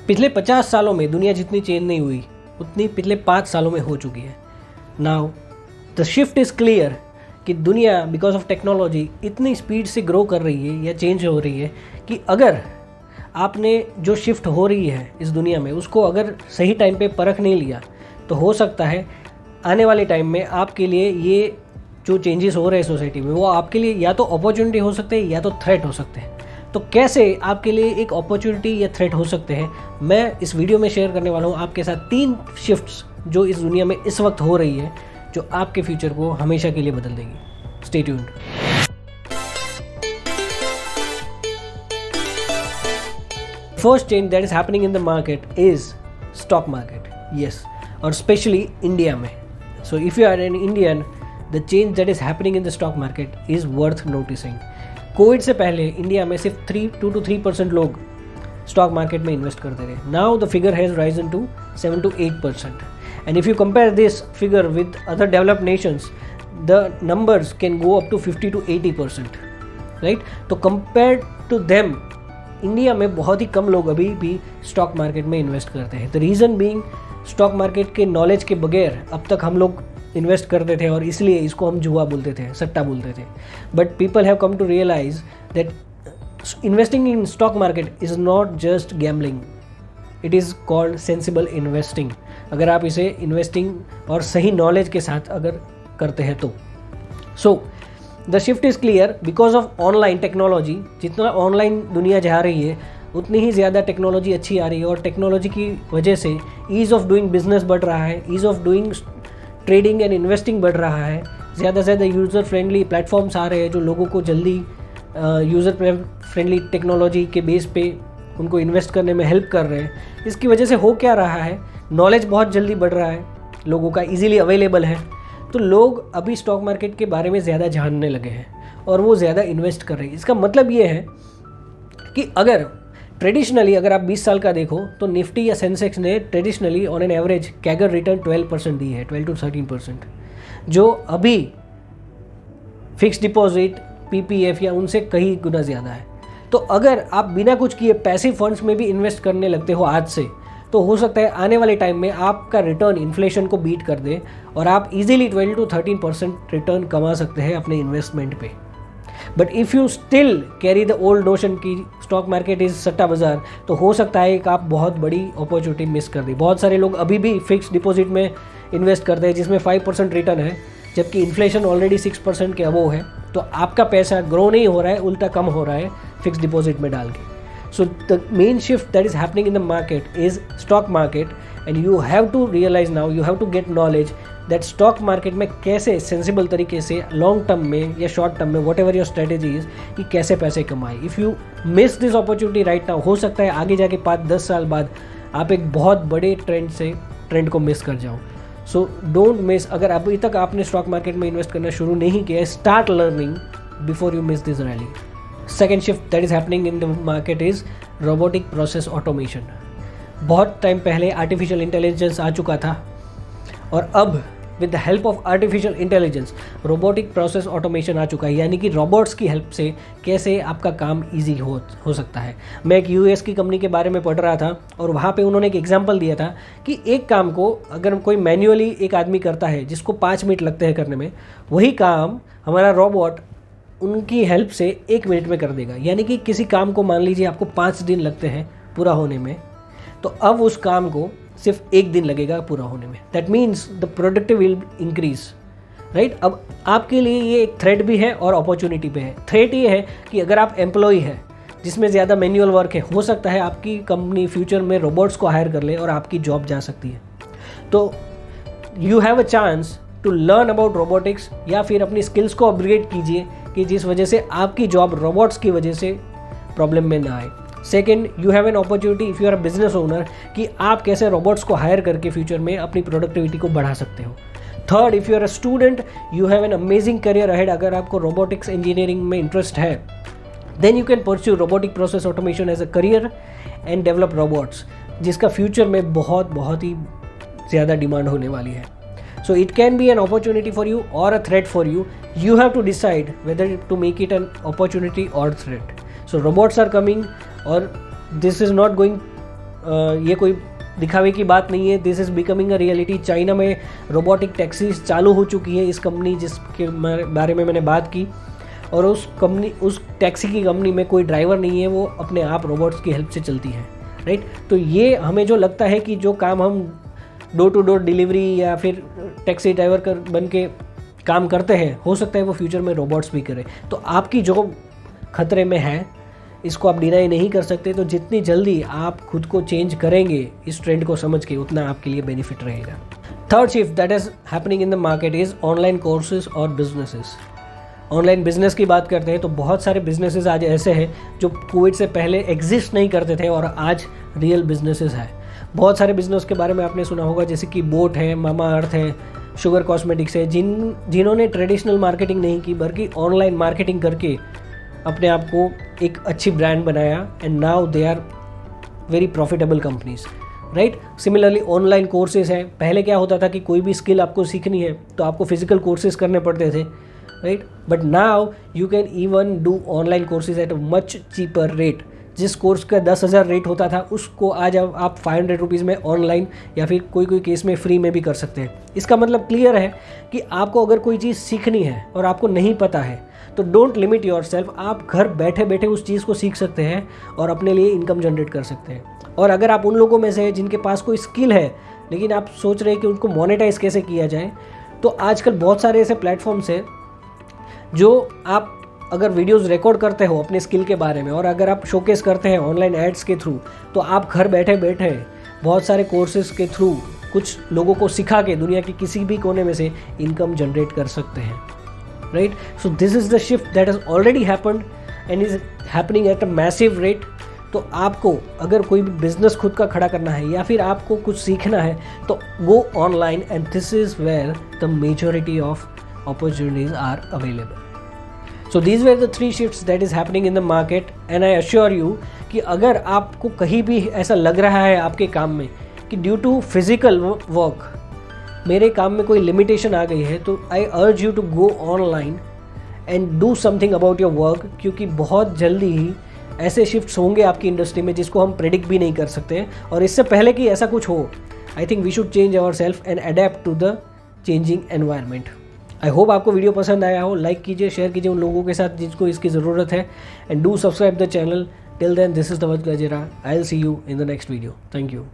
पिछले 50 सालों में दुनिया जितनी चेंज नहीं हुई उतनी पिछले 5 सालों में हो चुकी है। Now the shift is clear कि दुनिया बिकॉज ऑफ टेक्नोलॉजी इतनी स्पीड से ग्रो कर रही है या चेंज हो रही है कि अगर आपने जो शिफ्ट हो रही है इस दुनिया में उसको अगर सही टाइम पे परख नहीं लिया तो हो सकता है आने वाले टाइम में आपके लिए ये जो चेंजेस हो रहे हैं सोसाइटी में वो आपके लिए या तो अपॉर्चुनिटी हो सकते हैं या तो थ्रेट हो सकते हैं। तो कैसे आपके लिए एक अपॉर्चुनिटी या थ्रेट हो सकते हैं, मैं इस वीडियो में शेयर करने वाला हूँ आपके साथ 3 शिफ्ट्स जो इस दुनिया में इस वक्त हो रही है जो आपके फ्यूचर को हमेशा के लिए बदल देगी। Stay tuned. First change that is happening in the market is stock market. Yes, और स्पेशली इंडिया में। So if you are an Indian, the change that is happening in the stock market is worth noticing. Covid से पहले India में सिर्फ 2 to 3% लोग stock market में invest करते रहे। Now the figure has risen to 7 to 8%। And if you compare this figure with other developed nations, the numbers can go up to 50 to 80%, right. तो compare to them India में बहुत ही कम लोग अभी भी stock market में invest करते हैं। The reason being stock market के नॉलेज के बगैर अब तक हम लोग इन्वेस्ट करते थे और इसलिए इसको हम जुआ बोलते थे, सट्टा बोलते थे। But people have come to realise that investing in stock market is not just gambling, it is called sensible investing. अगर आप इसे इन्वेस्टिंग और सही नॉलेज के साथ अगर करते हैं तो। So the shift is clear because of online technology. जितना ऑनलाइन दुनिया जा रही है उतनी ही ज़्यादा टेक्नोलॉजी अच्छी आ रही है और टेक्नोलॉजी की वजह से ईज़ ऑफ डूइंग बिजनेस बढ़ रहा है, ease of doing trading and investing बढ़ रहा है। ज़्यादा से ज़्यादा यूज़र फ्रेंडली प्लेटफॉर्म्स आ रहे हैं जो लोगों को जल्दी यूज़र फ्रेंडली टेक्नोलॉजी के बेस पे उनको इन्वेस्ट करने में हेल्प कर रहे हैं। इसकी वजह से हो क्या रहा है, नॉलेज बहुत जल्दी बढ़ रहा है, लोगों का इजीली अवेलेबल है, तो लोग अभी स्टॉक मार्केट के बारे में ज़्यादा जानने लगे हैं और वो ज़्यादा इन्वेस्ट कर रहे हैं। इसका मतलब ये है कि अगर ट्रेडिशनली अगर आप 20 साल का देखो तो निफ्टी या सेंसेक्स ने traditionally on an average CAGR return 12% दी है, 12 to 13%, जो अभी फिक्स डिपॉजिट पीपीएफ या उनसे कई गुना ज़्यादा है। तो अगर आप बिना कुछ किए पैसिव फंड्स में भी इन्वेस्ट करने लगते हो आज से, तो हो सकता है आने वाले टाइम में आपका रिटर्न इन्फ्लेशन को बीट कर दे और आप इजीली 12 to 13% रिटर्न कमा सकते हैं अपने इन्वेस्टमेंट पे। But if you still carry the old notion की स्टॉक मार्केट इज़ सट्टा बाज़ार, तो हो सकता है कि आप बहुत बड़ी अपॉर्चुनिटी मिस कर दें। बहुत सारे लोग अभी भी फिक्स डिपॉजिट में इन्वेस्ट करते हैं जिसमें 5% रिटर्न है, जबकि इन्फ्लेशन ऑलरेडी 6% के अबोव है। तो आपका पैसा ग्रो नहीं हो रहा है, उल्टा कम हो रहा है फिक्स डिपॉजिट में डाल के। So the main shift that is happening in the market is stock market, and you have to realize now, you have to get knowledge that stock market में कैसे sensible तरीके से long term में या short term में whatever your strategy is कि कैसे पैसे कमाए। If you miss this opportunity right now, हो सकता है आगे जाके 5-10 साल बाद आप एक बहुत बड़े ट्रेंड को मिस कर जाओ। So don't miss. अगर अभी तक आपने स्टॉक मार्केट में इन्वेस्ट करना शुरू नहीं किया, start learning before you miss this rally. Second shift that is happening in the market is robotic process automation. बहुत टाइम पहले आर्टिफिशियल इंटेलिजेंस आ चुका था और अब with the help of artificial intelligence robotic process automation आ चुका है, यानी कि रोबोट्स की हेल्प से कैसे आपका काम ईजी हो सकता है। मैं एक यूएस की कंपनी के बारे में पढ़ रहा था और वहाँ पे उन्होंने एक एग्जांपल दिया था कि एक काम को अगर कोई मैन्युअली एक आदमी करता है जिसको 5 मिनट लगते हैं करने में, वही काम हमारा रोबोट उनकी हेल्प से 1 मिनट में कर देगा। यानी कि किसी काम को मान लीजिए आपको 5 दिन लगते हैं पूरा होने में, तो अब उस काम को सिर्फ 1 दिन लगेगा पूरा होने में। That means the productive will increase, right. अब आपके लिए ये एक थ्रेट भी है और अपॉर्चुनिटी भी है। थ्रेट ये है कि अगर आप एम्प्लॉय है जिसमें ज़्यादा मैन्युअल वर्क है, हो सकता है आपकी कंपनी फ्यूचर में रोबोट्स को हायर कर ले और आपकी जॉब जा सकती है। तो you have a chance to learn about robotics या फिर अपनी स्किल्स को अपग्रेड कीजिए कि जिस वजह से आपकी जॉब रोबोट्स की वजह से प्रॉब्लम में ना आए। Second, you have an opportunity if you are a business owner कि आप कैसे रोबोट्स को हायर करके फ्यूचर में अपनी प्रोडक्टिविटी को बढ़ा सकते हो। Third, if you are a student, you have an amazing career ahead. अगर आपको रोबोटिक्स इंजीनियरिंग में इंटरेस्ट है, then you can pursue robotic process automation as a career and develop robots, जिसका फ्यूचर में बहुत ही ज़्यादा डिमांड होने वाली है। So it can be an opportunity for you or a threat for you. You have to decide whether to make it an opportunity or threat. So robots are coming, or this is not going ये कोई दिखावे की बात नहीं है, this is becoming a reality. China में robotic taxis चालू हो चुकी है, इस कंपनी जिसके बारे में मैंने बात की, और उस टैक्सी की कंपनी में कोई ड्राइवर नहीं है, वो अपने आप रोबोट्स की हेल्प से चलती है, राइट। तो ये हमें जो लगता है कि जो काम हम डोर टू डोर डिलीवरी या फिर टैक्सी ड्राइवर बन के काम करते हैं, हो सकता है वो फ्यूचर में रोबोट्स भी करें। तो आपकी जॉब खतरे में है, इसको आप डिनाई नहीं कर सकते। तो जितनी जल्दी आप खुद को चेंज करेंगे इस ट्रेंड को समझ के, उतना आपके लिए बेनिफिट रहेगा। Third shift that is happening in the market is online courses और बिजनेसेस। ऑनलाइन बिजनेस की बात करते हैं तो बहुत सारे बिजनेसेस आज ऐसे हैं जो कोविड से पहले एग्जिस्ट नहीं करते थे और आज रियल बिजनेसेस हैं। बहुत सारे बिजनेस के बारे में आपने सुना होगा, जैसे कि बोट है, मामा अर्थ है, शुगर कॉस्मेटिक्स है, जिन्होंने ट्रेडिशनल मार्केटिंग नहीं की बल्कि ऑनलाइन मार्केटिंग करके अपने आप को एक अच्छी ब्रांड बनाया, and now they are very profitable companies, right. Similarly online courses हैं। पहले क्या होता था कि कोई भी स्किल आपको सीखनी है तो आपको फिजिकल कोर्सेज करने पड़ते थे, right, but now you can even do online courses at a much cheaper rate. जिस कोर्स का 10,000 रेट होता था उसको आज अब आप 500 रुपीज़ में ऑनलाइन या फिर कोई केस में फ्री में भी कर सकते हैं। इसका मतलब क्लियर है कि आपको अगर कोई चीज़ सीखनी है और आपको नहीं पता है तो डोंट लिमिट योर सेल्फ, आप घर बैठे बैठे उस चीज़ को सीख सकते हैं और अपने लिए इनकम जनरेट कर सकते हैं। और अगर आप उन लोगों में से हैं जिनके पास कोई स्किल है लेकिन आप सोच रहे हैं कि उनको मोनेटाइज कैसे किया जाए, तो आजकल बहुत सारे ऐसे प्लेटफॉर्म्स हैं जो आप अगर वीडियोस रिकॉर्ड करते हो अपने स्किल के बारे में और अगर आप शोकेस करते हैं ऑनलाइन एड्स के थ्रू, तो आप घर बैठे बैठे बहुत सारे कोर्सेज के थ्रू कुछ लोगों को सिखा के दुनिया के किसी भी कोने में से इनकम जनरेट कर सकते हैं, right. So this is the shift that has already happened and is happening at a massive rate. तो आपको अगर कोई भी बिजनेस खुद का खड़ा करना है या फिर आपको कुछ सीखना है तो go online, and this is where the majority of opportunities are available. So these were the 3 shifts that is happening in the market, and I assure you कि अगर आपको कहीं भी ऐसा लग रहा है आपके काम में कि ड्यू टू फिजिकल वर्क मेरे काम में कोई लिमिटेशन आ गई है, तो I urge you to go online and do something about your work, क्योंकि बहुत जल्दी ही ऐसे शिफ्ट्स होंगे आपकी इंडस्ट्री में जिसको हम प्रेडिक्ट भी नहीं कर सकते। और इससे पहले कि ऐसा कुछ हो, I think we should change our self and adapt to the changing environment. I hope आपको वीडियो पसंद आया हो। लाइक कीजिए, शेयर कीजिए उन लोगों के साथ जिसको इसकी ज़रूरत है, and do subscribe the channel. Till then, this is the Vakt Gajera. I will see you in the next video. Thank you.